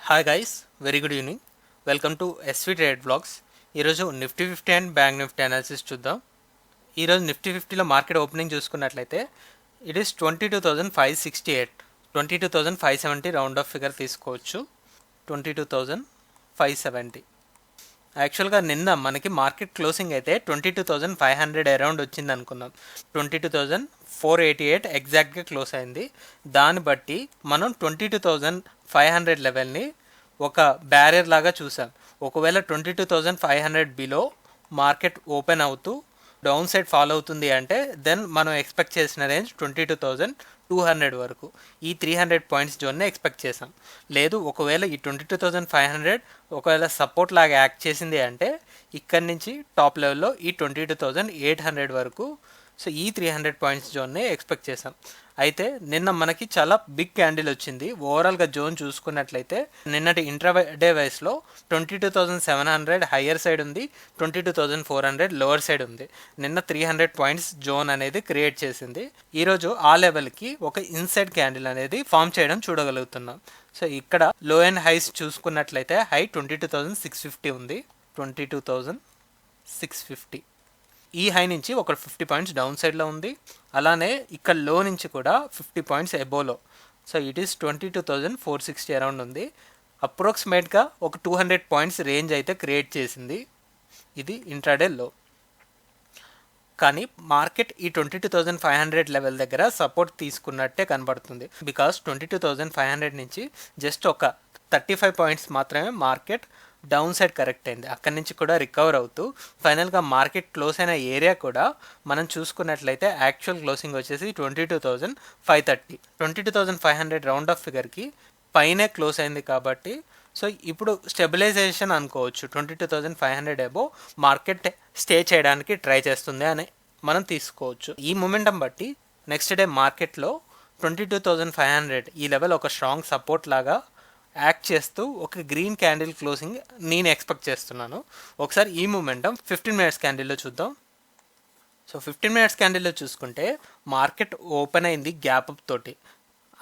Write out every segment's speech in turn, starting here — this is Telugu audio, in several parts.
Hi guys, very good evening. Welcome to SV Trade Vlogs. ఈరోజు Nifty 50 and bank Nifty analysis చూద్దాం. ఈరోజు నిఫ్టీ 50లో మార్కెట్ ఓపెనింగ్ చూసుకున్నట్లయితే it is 22,568, 22,570 round off figure తీసుకోవచ్చు. 22,570. యాక్చువల్గా నిన్న మనకి మార్కెట్ క్లోజింగ్ అయితే 22,500 అరౌండ్ వచ్చింది అనుకున్నాం. 22,488 ఎగ్జాక్ట్గా క్లోజ్ అయింది. దాన్ని బట్టి మనం 22,500 లెవెల్ని ఒక బ్యారియర్ లాగా చూసాం. ఒకవేళ 22,500 బిలో మార్కెట్ ఓపెన్ అవుతూ డౌన్ సైడ్ ఫాలో అవుతుంది అంటే దెన్ మనం ఎక్స్పెక్ట్ చేసిన రేంజ్ 22,200 వరకు. ఈ 300 పాయింట్స్ జోన్నే ఎక్స్పెక్ట్ చేసాం. లేదు, ఒకవేళ ఈ 22,500 ఒకవేళ సపోర్ట్ లాగా యాక్ట్ చేసింది అంటే ఇక్కడి నుంచి టాప్ లెవెల్లో ఈ 22,800 వరకు, సో ఈ 300 పాయింట్స్ జోన్నే ఎక్స్పెక్ట్ చేసాం. అయితే నిన్న మనకి చాలా బిగ్ క్యాండిల్ వచ్చింది. ఓవరాల్గా జోన్ చూసుకున్నట్లయితే నిన్నటి ఇంట్రాడే వైస్లో 22,700 హయ్యర్ సైడ్ ఉంది, 22,400 లోవర్ సైడ్ ఉంది. నిన్న 300 పాయింట్స్ జోన్ అనేది క్రియేట్ చేసింది. ఈరోజు ఆ లెవెల్కి ఒక ఇన్సైడ్ క్యాండిల్ అనేది ఫామ్ చేయడం చూడగలుగుతున్నాం. సో ఇక్కడ లో అండ్ హైస్ చూసుకున్నట్లయితే హై 22,650 ఉంది, 22,650. ఈ హై నుంచి ఒక 50 పాయింట్స్ డౌన్ సైడ్లో ఉంది. అలానే ఇక్కడ లో నుంచి కూడా 50 పాయింట్స్ ఎబోలో, సో ఇట్ ఈస్ 22,460 అరౌండ్ ఉంది. అప్రాక్సిమేట్గా ఒక 200 పాయింట్స్ రేంజ్ అయితే క్రియేట్ చేసింది. ఇది ఇంట్రాడే లో. కానీ మార్కెట్ ఈ 22,500 లెవెల్ దగ్గర సపోర్ట్ తీసుకున్నట్టే కనబడుతుంది. బికాస్ 22,500 నుంచి జస్ట్ ఒక 35 పాయింట్స్ మాత్రమే మార్కెట్ డౌన్ సైడ్ కరెక్ట్ అయింది. అక్కడి నుంచి కూడా రికవర్ అవుతూ ఫైనల్గా మార్కెట్ క్లోజ్ అయిన ఏరియా కూడా మనం చూసుకున్నట్లయితే యాక్చువల్ క్లోజింగ్ వచ్చేసి 22,530, 22,500 రౌండ్ ఆఫ్ ఫిగర్కి పైనే క్లోజ్ అయింది. కాబట్టి సో ఇప్పుడు స్టెబిలైజేషన్ అనుకోవచ్చు. 22,500 అబో మార్కెట్ స్టే చేయడానికి ట్రై చేస్తుంది అని మనం తీసుకోవచ్చు. ఈ మొమెంటం బట్టి నెక్స్ట్ డే మార్కెట్లో 22,500 ఈ లెవెల్ ఒక స్ట్రాంగ్ సపోర్ట్ లాగా యాక్ట్ చేస్తూ ఒక గ్రీన్ క్యాండిల్ క్లోజింగ్ నేను ఎక్స్పెక్ట్ చేస్తున్నాను. ఒకసారి ఈ మూమెంటం 15 మినిట్స్ క్యాండిల్లో చూద్దాం. సో 15 మినిట్స్ క్యాండిల్లో చూసుకుంటే మార్కెట్ ఓపెన్ అయింది గ్యాప్ అప్ తోటి.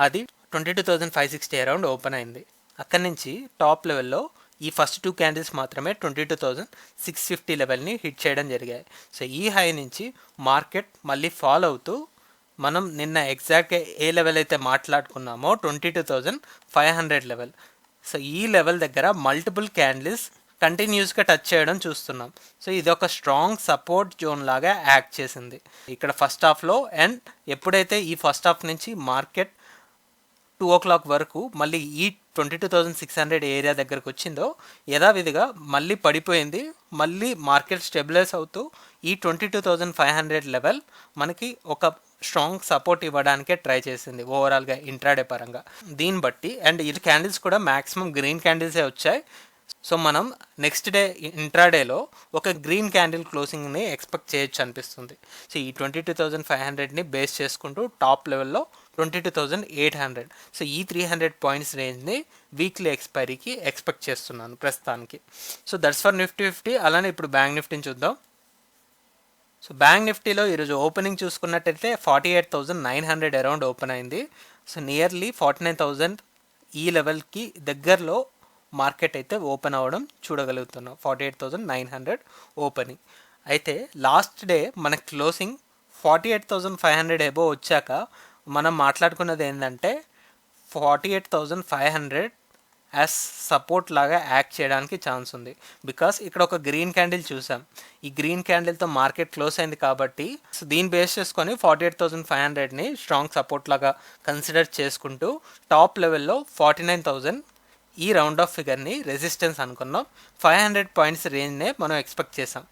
అది 22,560 అరౌండ్ ఓపెన్ అయింది. అక్కడి నుంచి టాప్ లెవెల్లో ఈ ఫస్ట్ 2 క్యాండిల్స్ మాత్రమే 22,650 లెవెల్ని హిట్ చేయడం జరిగాయి. సో ఈ హై నుంచి మార్కెట్ మళ్ళీ ఫాలో అవుతూ మనం నిన్న ఎగ్జాక్ట్గా ఏ లెవెల్ అయితే మాట్లాడుకున్నామో 22,500 లెవెల్, సో ఈ లెవెల్ దగ్గర మల్టిపుల్ క్యాండిల్స్ కంటిన్యూస్గా టచ్ చేయడం చూస్తున్నాం. సో ఇది ఒక స్ట్రాంగ్ సపోర్ట్ జోన్ లాగా యాక్ట్ చేసింది ఇక్కడ ఫస్ట్ హాఫ్లో. అండ్ ఎప్పుడైతే ఈ ఫస్ట్ హాఫ్ నుంచి మార్కెట్ 2 o'clock వరకు మళ్ళీ ఈ 22,600 ఏరియా దగ్గరకు వచ్చిందో యథావిధిగా మళ్ళీ పడిపోయింది. మళ్ళీ మార్కెట్ స్టెబిలైజ్ అవుతూ ఈ 22,500 లెవెల్ మనకి ఒక స్ట్రాంగ్ సపోర్ట్ ఇవ్వడానికే ట్రై చేసింది ఓవరాల్గా ఇంట్రాడే పరంగా. దీన్ని బట్టి అండ్ ఈ క్యాండిల్స్ కూడా మ్యాక్సిమం గ్రీన్ క్యాండిల్సే వచ్చాయి. సో మనం నెక్స్ట్ డే ఇంట్రాడేలో ఒక గ్రీన్ క్యాండిల్ క్లోజింగ్ని ఎక్స్పెక్ట్ చేయొచ్చు అనిపిస్తుంది. సో ఈ 22,500ని బేస్ చేసుకుంటూ టాప్ లెవెల్లో 22,800, సో ఈ 300 పాయింట్స్ రేంజ్ని వీక్లీ ఎక్స్పైరీకి ఎక్స్పెక్ట్ చేస్తున్నాను ప్రస్తుతానికి. So that's for Nifty 50. అలానే ఇప్పుడు బ్యాంక్ నిఫ్టీని చూద్దాం. సో బ్యాంక్ నిఫ్టీలో ఈరోజు ఓపెనింగ్ చూసుకున్నట్టయితే 48,900 అరౌండ్ ఓపెన్ అయింది. సో నియర్లీ 49,000 ఈ లెవెల్కి దగ్గరలో మార్కెట్ అయితే ఓపెన్ అవ్వడం చూడగలుగుతున్నాం. 48,900 ఓపెనింగ్. అయితే లాస్ట్ డే మన క్లోజింగ్ 48,500 ఎబో వచ్చాక మనం మాట్లాడుకున్నది ఏంటంటే 48,500 యాజ్ సపోర్ట్ లాగా యాక్ట్ చేయడానికి ఛాన్స్ ఉంది. బికాస్ ఇక్కడ ఒక గ్రీన్ క్యాండిల్ చూసాం. ఈ గ్రీన్ క్యాండిల్తో మార్కెట్ క్లోజ్ అయింది కాబట్టి సో దీన్ని బేస్ చేసుకొని 48,500ని స్ట్రాంగ్ సపోర్ట్ లాగా కన్సిడర్ చేసుకుంటూ టాప్ లెవెల్లో 49,000 ఈ రౌండ్ ఆఫ్ ఫిగర్ని రెసిస్టెన్స్ అనుకున్నాం. 500 పాయింట్స్ రేంజ్నే మనం ఎక్స్పెక్ట్ చేసాం.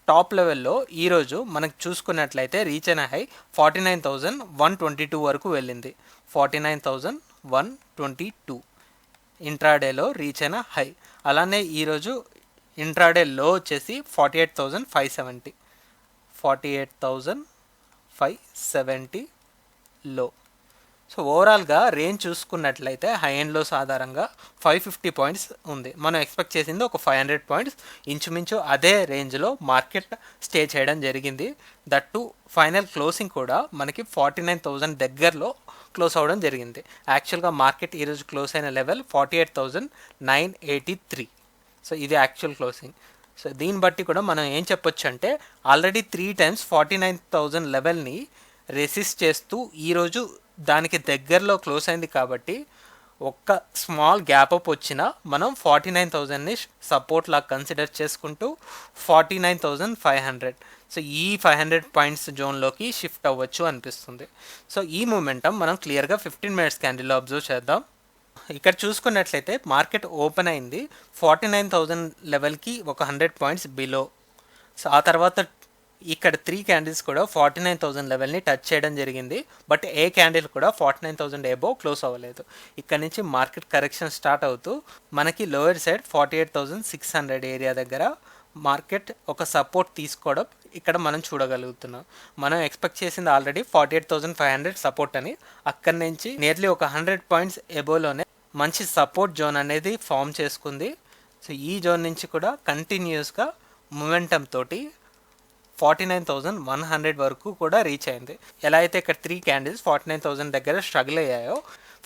టాప్ లెవెల్లో ఈరోజు మనకు చూసుకున్నట్లయితే రీచ్ అయిన హై 49,122 వరకు వెళ్ళింది. 49,122 ఇంట్రాడేలో రీచ్ అయిన హై. అలానే ఈరోజు ఇంట్రాడే లో వచ్చేసి 48,570, 48,570 లో. సో ఓవరాల్గా రేంజ్ చూసుకున్నట్లయితే హై అండ్ లోస్ ఆధారంగా 550 పాయింట్స్ ఉంది. మనం ఎక్స్పెక్ట్ చేసింది ఒక 500 పాయింట్స్. ఇంచుమించు అదే రేంజ్లో మార్కెట్ స్టే చేయడం జరిగింది. దట్ టు ఫైనల్ క్లోజింగ్ కూడా మనకి 49,000 దగ్గరలో క్లోజ్ అవ్వడం జరిగింది. యాక్చువల్గా మార్కెట్ ఈరోజు క్లోజ్ అయిన లెవెల్ 48,983. సో ఇది యాక్చువల్ క్లోజింగ్. సో దీన్ని బట్టి కూడా మనం ఏం చెప్పొచ్చు అంటే ఆల్రెడీ 3 times 49,000 లెవెల్ని రెసిస్ట్ చేస్తూ ఈరోజు దానికి దగ్గరలో క్లోజ్ అయింది కాబట్టి ఒక్క స్మాల్ గ్యాప్ అప్ వచ్చినా మనం 49,000ని సపోర్ట్ లాగా కన్సిడర్ చేసుకుంటూ 49,500, సో ఈ 500 పాయింట్స్ జోన్లోకి షిఫ్ట్ అవ్వచ్చు అనిపిస్తుంది. సో ఈ మూమెంటం మనం క్లియర్గా 15 minutes క్యాండిల్లో అబ్జర్వ్ చేద్దాం. ఇక్కడ చూసుకున్నట్లయితే మార్కెట్ ఓపెన్ అయింది 49,000 లెవెల్కి ఒక 100 పాయింట్స్ బిలో. సో ఆ తర్వాత ఇక్కడ 3 క్యాండిల్స్ కూడా 49,000 లెవెల్ని టచ్ చేయడం జరిగింది. బట్ ఏ క్యాండిల్ కూడా 49,000 ఎబోవ్ క్లోజ్ అవ్వలేదు. ఇక్కడ నుంచి మార్కెట్ కరెక్షన్ స్టార్ట్ అవుతూ మనకి లోయర్ సైడ్ 48,600 ఏరియా దగ్గర మార్కెట్ ఒక సపోర్ట్ తీసుకోవడం ఇక్కడ మనం చూడగలుగుతున్నాం. మనం ఎక్స్పెక్ట్ చేసింది ఆల్రెడీ 48,500 సపోర్ట్ అని. అక్కడి నుంచి నియర్లీ ఒక 100 పాయింట్స్ ఎబోవ్లోనే మంచి సపోర్ట్ జోన్ అనేది ఫామ్ చేసుకుంది. సో ఈ జోన్ నుంచి కూడా కంటిన్యూస్గా మూమెంటం తోటి 49,100 వరకు కూడా రీచ్ అయింది. ఎలా అయితే ఇక్కడ 3 క్యాండిల్స్ 49,000 దగ్గర స్ట్రగుల్ అయ్యాయో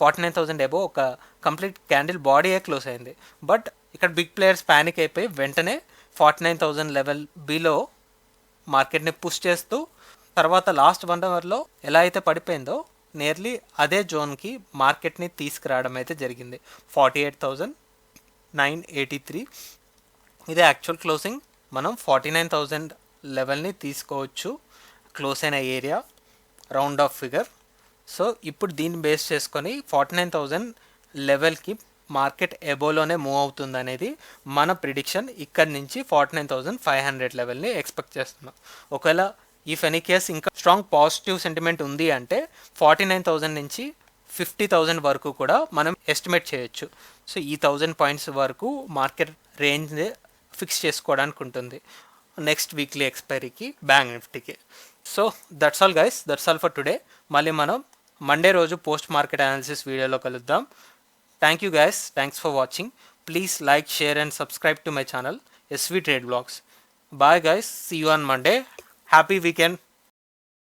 49,000 ఎబో ఒక కంప్లీట్ క్యాండిల్ బాడీయే క్లోజ్ అయింది. బట్ ఇక్కడ బిగ్ ప్లేయర్స్ ప్యానిక్ అయిపోయి వెంటనే 49,000 లెవెల్ బిలో మార్కెట్ని పుష్ చేస్తూ తర్వాత లాస్ట్ 1 అవర్లో ఎలా అయితే పడిపోయిందో నియర్లీ అదే జోన్కి మార్కెట్ని తీసుకురావడం అయితే జరిగింది. 48,983 ఇదే యాక్చువల్ క్లోజింగ్. మనం 49,000 లెవెల్ని తీసుకోవచ్చు క్లోజ్ అయిన area round off figure. So ఇప్పుడు దీన్ని బేస్ చేసుకొని 49,000 లెవెల్కి మార్కెట్ ఎబోలోనే మూవ్ అవుతుంది అనేది మన ప్రిడిక్షన్. ఇక్కడి నుంచి 49,500 లెవెల్ని ఎక్స్పెక్ట్ చేస్తున్నాం. ఒకవేళ ఈ ఎనీ కేస్ ఇంకా స్ట్రాంగ్ పాజిటివ్ సెంటిమెంట్ ఉంది అంటే 49,000 నుంచి 50,000 వరకు కూడా మనం ఎస్టిమేట్ చేయొచ్చు. సో ఈ 1,000 పాయింట్స్ వరకు మార్కెట్ రేంజ్ ఫిక్స్ చేసుకోవడానికి ఉంటుంది నెక్స్ట్ వీక్లీ ఎక్స్పైరీకి బ్యాంక్ నిఫ్టీకి. So that's all guys, that's all for today. మళ్ళీ మనం మండే రోజు పోస్ట్ మార్కెట్ అనాలిసిస్ వీడియోలో కలుద్దాం. Thank you guys, thanks for watching. Please like, share and subscribe to my channel SV Trade Vlogs. Bye guys, see you on Monday. Happy weekend.